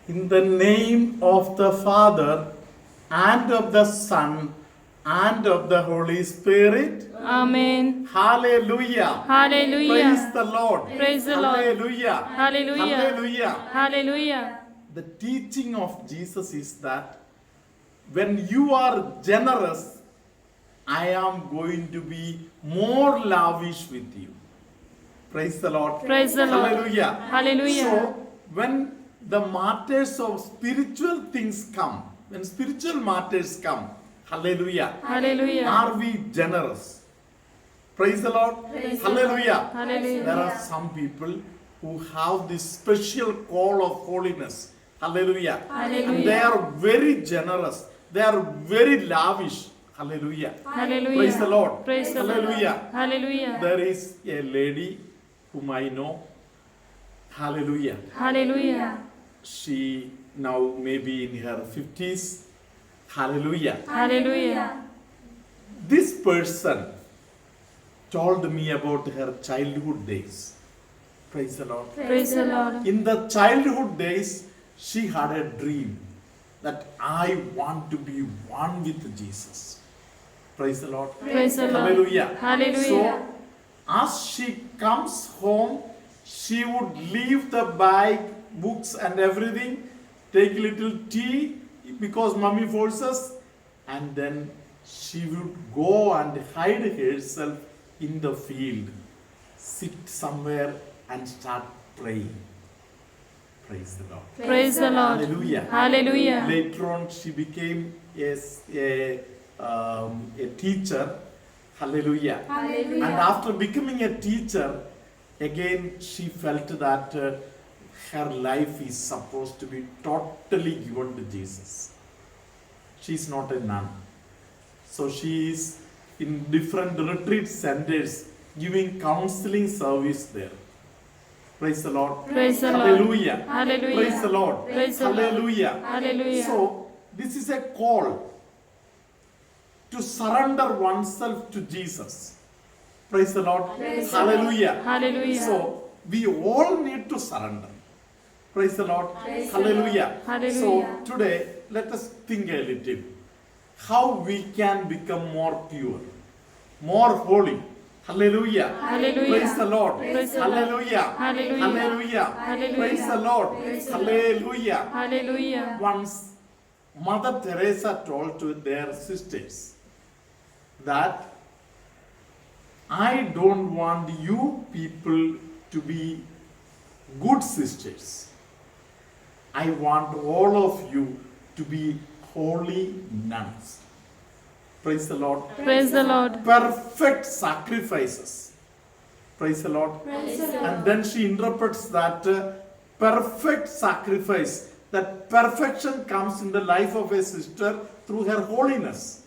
In the name of the Father, and of the Son, and of the Holy Spirit. Amen. Hallelujah. Hallelujah. Praise the Lord. Praise the Lord. Hallelujah. Hallelujah. Hallelujah. Hallelujah. The teaching of Jesus is that when you are generous, I am going to be more lavish with you. Praise the Lord. Praise the Lord. Hallelujah. Hallelujah. So, when the matters of spiritual things come, when spiritual matters come, hallelujah, Hallelujah. are we generous? Praise the Lord. Hallelujah. Hallelujah. There are some people who have this special call of holiness. Hallelujah. Hallelujah. And they are very generous. They are very lavish. Hallelujah. Hallelujah. Praise the Lord. Praise the Lord. Hallelujah. Hallelujah. There is a lady whom I know. Hallelujah. Hallelujah. She now maybe in her 50s. Hallelujah. Hallelujah. This person told me about her childhood days. Praise the Lord. Praise the Lord. In the childhood days, she had a dream that I want to be one with Jesus. Praise the Lord. Praise the Lord. Hallelujah. Hallelujah. So, as she comes home, she would leave the bag, books, and everything, take a little tea because mommy forces, and then she would go and hide herself in the field, sit somewhere and start praying. Praise the Lord. Praise the Lord. Hallelujah. Hallelujah. Later on, she became a teacher. Hallelujah. Hallelujah. And after becoming a teacher, again she felt that her life is supposed to be totally given to Jesus. She is not a nun. So she is in different retreat centers giving counseling service there. Praise the Lord. Praise the Lord. Hallelujah. Hallelujah. Praise the Lord. Praise the Lord. Hallelujah. Hallelujah. So, this is a call to surrender oneself to Jesus. Praise the Lord. Praise the Hallelujah. Hallelujah. So, we all need to surrender. Praise the Lord. Praise the Hallelujah. Hallelujah. So, today, let us think a little how we can become more pure, more holy. Hallelujah. Hallelujah. Praise the Lord. Praise the Lord. Hallelujah. Hallelujah. Hallelujah. Hallelujah. Praise the Lord. Praise the Lord. Hallelujah. Hallelujah. Once Mother Teresa told to their sisters that I don't want you people to be good sisters. I want all of you to be holy nuns. Praise the Lord. Praise the Lord. Perfect sacrifices. Praise the Lord. Praise the Lord. And then she interprets that perfect sacrifice, that perfection comes in the life of a sister through her holiness.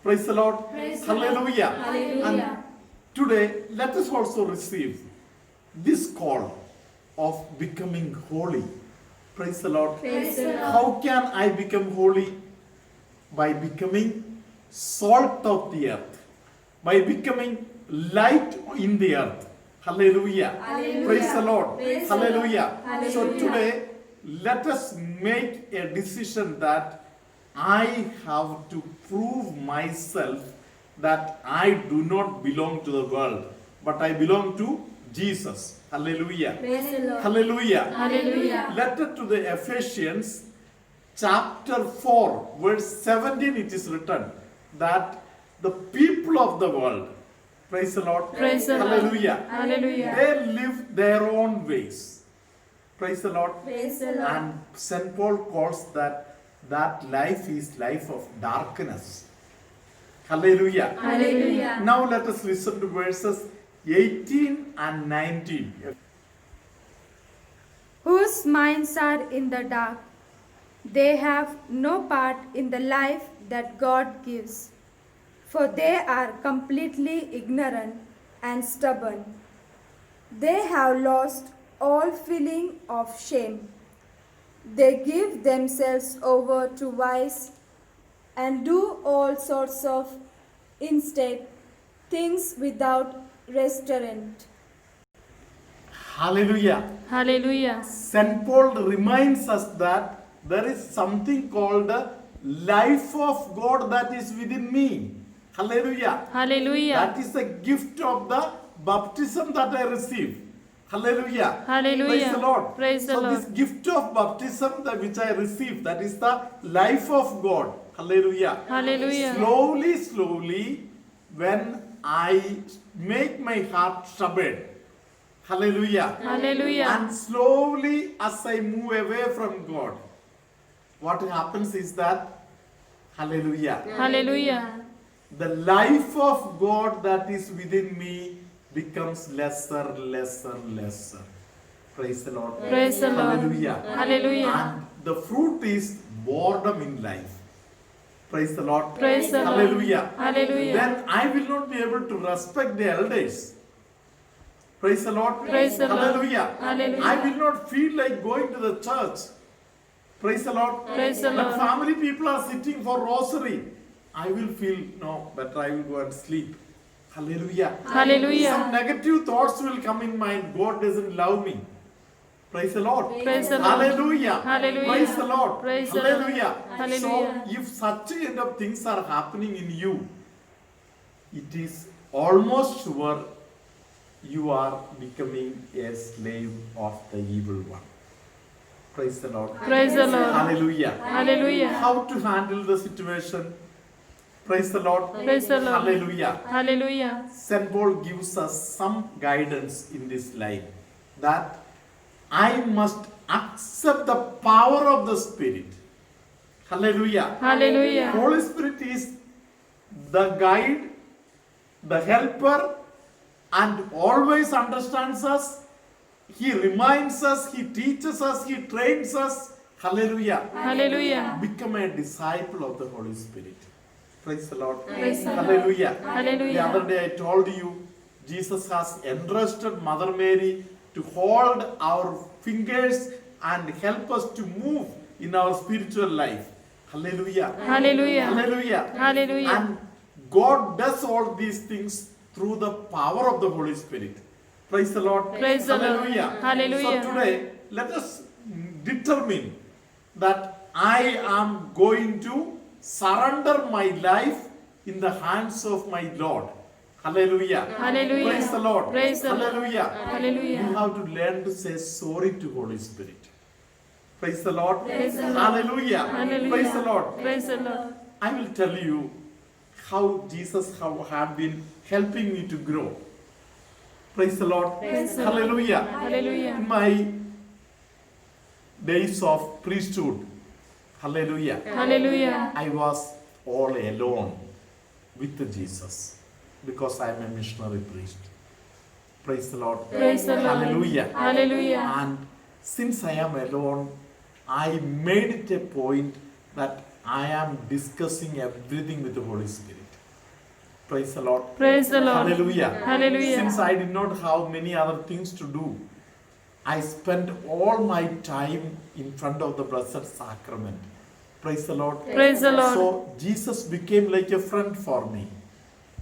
Praise the Lord. Praise the Lord. Hallelujah. Hallelujah. And today, let us also receive this call of becoming holy. Praise the Lord. Praise the Lord. How can I become holy? By becoming salt of the earth, by becoming light in the earth. Hallelujah. Hallelujah. Praise the Lord. Praise the Hallelujah. Lord. So Hallelujah. today, let us make a decision that I have to prove myself that I do not belong to the world, but I belong to Jesus. Hallelujah. Praise the Lord. Hallelujah. Hallelujah. Letter to the Ephesians, chapter 4, verse 17, it is written that the people of the world, praise the Lord, Praise the Lord. hallelujah, Hallelujah. they live their own ways. Praise the Lord. Praise the Lord. And St. Paul calls that life is life of darkness. Hallelujah. Hallelujah. Now let us listen to verses 18 and 19. Whose minds are in the dark. They have no part in the life that God gives, for they are completely ignorant and stubborn. They have lost all feeling of shame. They give themselves over to vice and do all sorts of instead things without restraint. Hallelujah. Hallelujah. St. Paul reminds us that there is something called the life of God that is within me. Hallelujah. Hallelujah. That is the gift of the baptism that I receive. Hallelujah. Hallelujah. Praise the Lord. Praise the so Lord. this gift of baptism that which I receive, that is the life of God. Hallelujah. Hallelujah. Slowly, when I make my heart stubborn. Hallelujah. Hallelujah. And slowly as I move away from God, what happens is that, hallelujah, Hallelujah. the life of God that is within me becomes lesser. Praise the Lord. Praise the Lord. Hallelujah. Hallelujah. And the fruit is boredom in life. Praise the Lord. Praise the Lord. Hallelujah. Hallelujah. Then I will not be able to respect the elders. Praise the Lord. Praise the Lord. Hallelujah. Hallelujah. I will not feel like going to the church. Praise the Lord. Praise the When Lord. family people are sitting for rosary, I will feel, no, better I will go and sleep. Hallelujah. Hallelujah. Some negative thoughts will come in mind. God doesn't love me. Praise the Lord. Praise the Lord. Hallelujah. Hallelujah. Praise the Lord. Praise the Lord. Hallelujah. Hallelujah. So if such kind of things are happening in you, it is almost sure you are becoming a slave of the evil one. Praise the Lord. Praise the Lord. Hallelujah. Hallelujah. How to handle the situation? Praise the Lord. Praise the Lord. Hallelujah. Hallelujah. St. Paul gives us some guidance in this life that I must accept the power of the Spirit. Hallelujah. Hallelujah. Holy Spirit is the guide, the helper, and always understands us. He reminds us, He teaches us, He trains us. Hallelujah. Hallelujah. Become a disciple of the Holy Spirit. Praise the Lord. Praise the Lord. Hallelujah. Hallelujah. The other day I told you, Jesus has entrusted Mother Mary to hold our fingers and help us to move in our spiritual life. Hallelujah. Hallelujah. Hallelujah. Hallelujah. And God does all these things through the power of the Holy Spirit. Praise the Lord. Praise the Lord. Hallelujah. Hallelujah. So today, let us determine that I am going to surrender my life in the hands of my Lord. Hallelujah. Hallelujah. Praise the Lord. Praise the Lord. Hallelujah. Hallelujah. You have to learn to say sorry to Holy Spirit. Praise the Lord. Praise the Lord. Hallelujah. Hallelujah. Praise the Lord. Praise the Lord. I will tell you how Jesus have been helping me to grow. Praise the Lord. Praise the Lord. Hallelujah. Hallelujah. In my days of priesthood, hallelujah, Hallelujah. I was all alone with Jesus because I am a missionary priest. Praise the Lord. Praise the Lord. Hallelujah. Hallelujah. And since I am alone, I made it a point that I am discussing everything with the Holy Spirit. Praise the Lord. Praise the Lord. Hallelujah. Hallelujah. Since I did not have many other things to do, I spent all my time in front of the Blessed Sacrament. Praise the Lord. Praise the Lord. So Jesus became like a friend for me.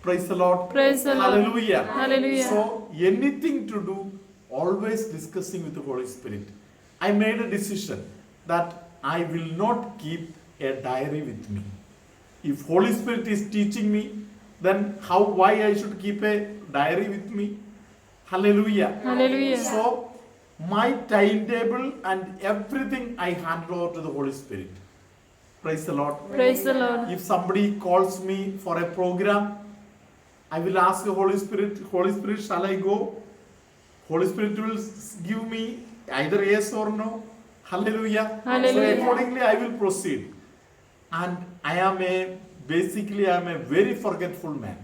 Praise the Lord. Praise the Lord. Hallelujah. Hallelujah. So anything to do, always discussing with the Holy Spirit. I made a decision that I will not keep a diary with me. If Holy Spirit is teaching me, then why I should keep a diary with me? Hallelujah. Hallelujah. So my timetable and everything I hand over to the Holy Spirit. Praise the Lord. Praise the Lord. If somebody calls me for a program, I will ask the Holy Spirit, shall I go? Holy Spirit will give me either yes or no. Hallelujah. Hallelujah. So accordingly I will proceed. And I am a very forgetful man.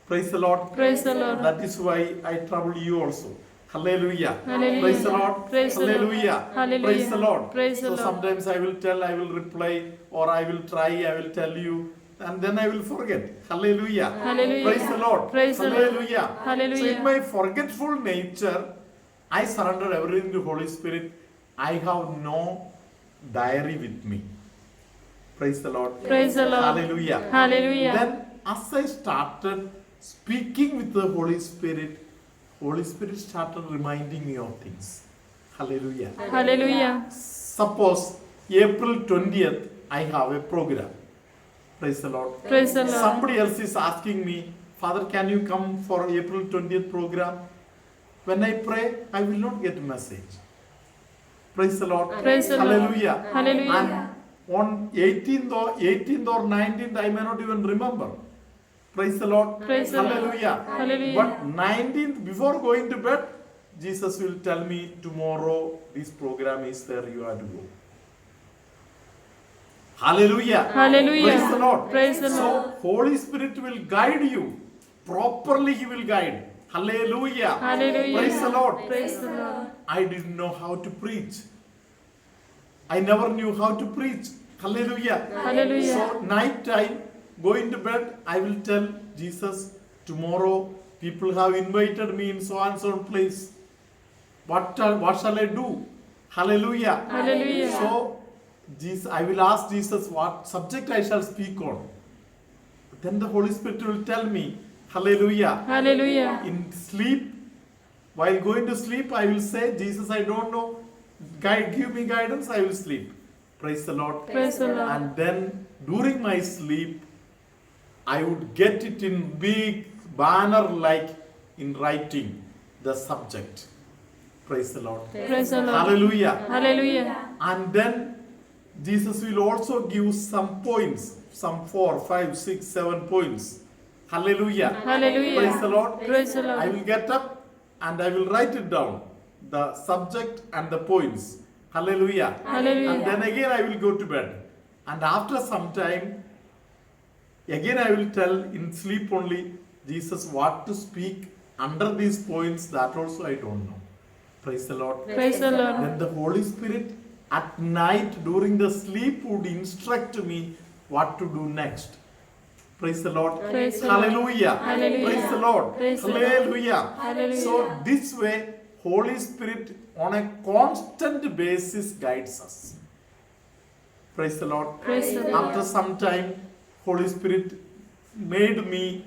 Praise the Lord. Praise the Lord. That is why I trouble you also. Hallelujah. Hallelujah. Praise the Lord. Praise the Lord. Hallelujah. Hallelujah. Praise the Lord. Praise the So Lord. sometimes I will tell, I will reply, or I will try, I will tell you, and then I will forget. Hallelujah. Hallelujah. Praise the Lord. Praise the Lord. Hallelujah. Hallelujah. So in my forgetful nature, I surrender everything to Holy Spirit. I have no diary with me. Praise the Lord. Praise the Lord. Holy Spirit started reminding me of things. Hallelujah. Hallelujah. Suppose April 20th, I have a program. Praise the Lord. Praise the Lord. Somebody else is asking me, Father, can you come for April 20th program? When I pray, I will not get a message. Praise the Lord. Praise the Lord. Hallelujah. Hallelujah. And on 18th or 19th, I may not even remember. Praise the Lord. Praise the Lord. Hallelujah. Hallelujah. But 19th, before going to bed, Jesus will tell me, tomorrow this program is there, you have to go. Hallelujah. Hallelujah. Praise the Lord. Praise the So, Lord. Holy Spirit will guide you. Properly He will guide. Hallelujah. Hallelujah. Praise the Lord. Praise the Lord. I didn't know how to preach. I never knew how to preach. Hallelujah. Hallelujah. So, night time, going to bed, I will tell Jesus, tomorrow people have invited me in so and so place. What shall I do? Hallelujah. Hallelujah. So, I will ask Jesus what subject I shall speak on. Then the Holy Spirit will tell me, hallelujah. Hallelujah. In sleep, while going to sleep, I will say, Jesus, I don't know. Give me guidance, I will sleep. Praise the Lord. Praise the Lord. And then during my sleep, I would get it in big banner like in writing the subject. Praise the Lord. Praise the Lord. Hallelujah. Hallelujah. And then Jesus will also give some points, some 4, 5, 6, 7 points. Hallelujah. Hallelujah. Praise the Lord. Praise the I Lord. will get up and I will write it down, the subject and the points. Hallelujah. Hallelujah. And then again I will go to bed. And after some time, again I will tell in sleep only, Jesus, what to speak under these points, that also I don't know. Praise the Lord. Praise the Lord. Then the Holy Spirit at night during the sleep would instruct me what to do next. Praise the Lord. Praise the Lord. Hallelujah. Hallelujah. Praise the Lord. Praise the Lord. Hallelujah. Hallelujah. So this way, Holy Spirit on a constant basis guides us. Praise the Lord. Praise the Lord. After some time, Holy Spirit made me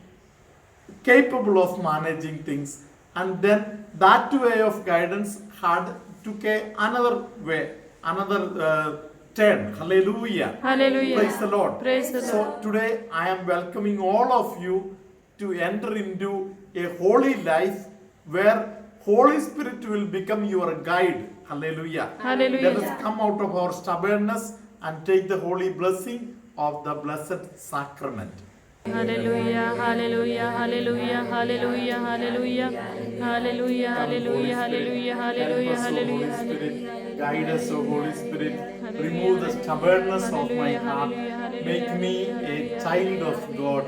capable of managing things, and then that way of guidance took another way, another turn. Hallelujah. Hallelujah. Praise the Lord. Praise the So Lord. today I am welcoming all of you to enter into a holy life where Holy Spirit will become your guide. Hallelujah. Hallelujah. Let us come out of our stubbornness and take the holy blessing of the blessed sacrament. Hallelujah, hallelujah, hallelujah, hallelujah, hallelujah, hallelujah, hallelujah, hallelujah, hallelujah, hallelujah, hallelujah. Guide us, O Holy Spirit. Remove the stubbornness of my heart. Make me a child of God.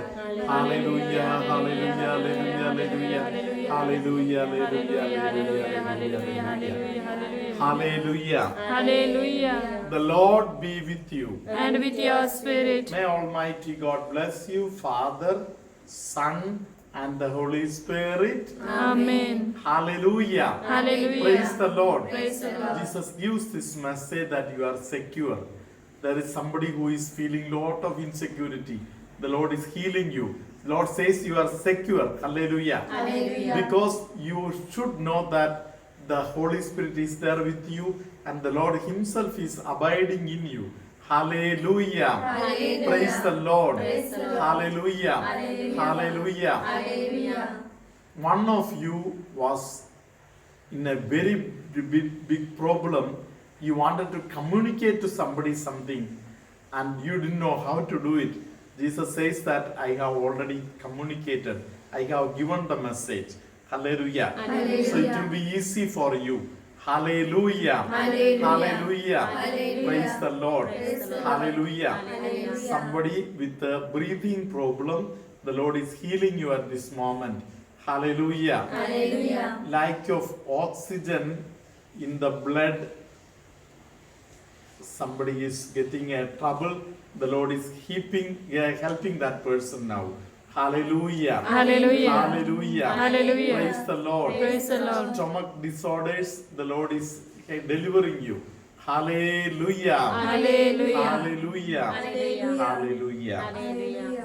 Hallelujah, hallelujah, hallelujah, hallelujah, hallelujah, hallelujah, hallelujah, hallelujah. Hallelujah. The Lord be with you. And with your spirit. May Almighty God bless you, Father, Son, and the Holy Spirit. Amen. Hallelujah. Hallelujah. Praise the Lord. Praise the Lord. Jesus gives this message that you are secure. There is somebody who is feeling lot of insecurity. The Lord is healing you. The Lord says you are secure. Hallelujah. Hallelujah. Because you should know that the Holy Spirit is there with you and the Lord Himself is abiding in you. Hallelujah. Hallelujah. Praise the Lord. Praise the Lord. Hallelujah. Hallelujah. Hallelujah. Hallelujah. One of you was in a very big problem. You wanted to communicate to somebody something and you didn't know how to do it. Jesus says that I have already communicated. I have given the message. Hallelujah. Hallelujah. So it will be easy for you. Hallelujah. Hallelujah. Hallelujah. Hallelujah. Praise the Lord. Praise the Lord. Hallelujah. Hallelujah. Somebody with a breathing problem, the Lord is healing you at this moment. Hallelujah. Hallelujah. Lack of oxygen in the blood, somebody is getting a trouble, the Lord is helping that person now. Hallelujah. Hallelujah. Hallelujah. Hallelujah. Praise the Lord. Praise the Lord. Stomach disorders, the Lord is delivering you. Hallelujah. Hallelujah. Hallelujah. Hallelujah. Hallelujah. Hallelujah.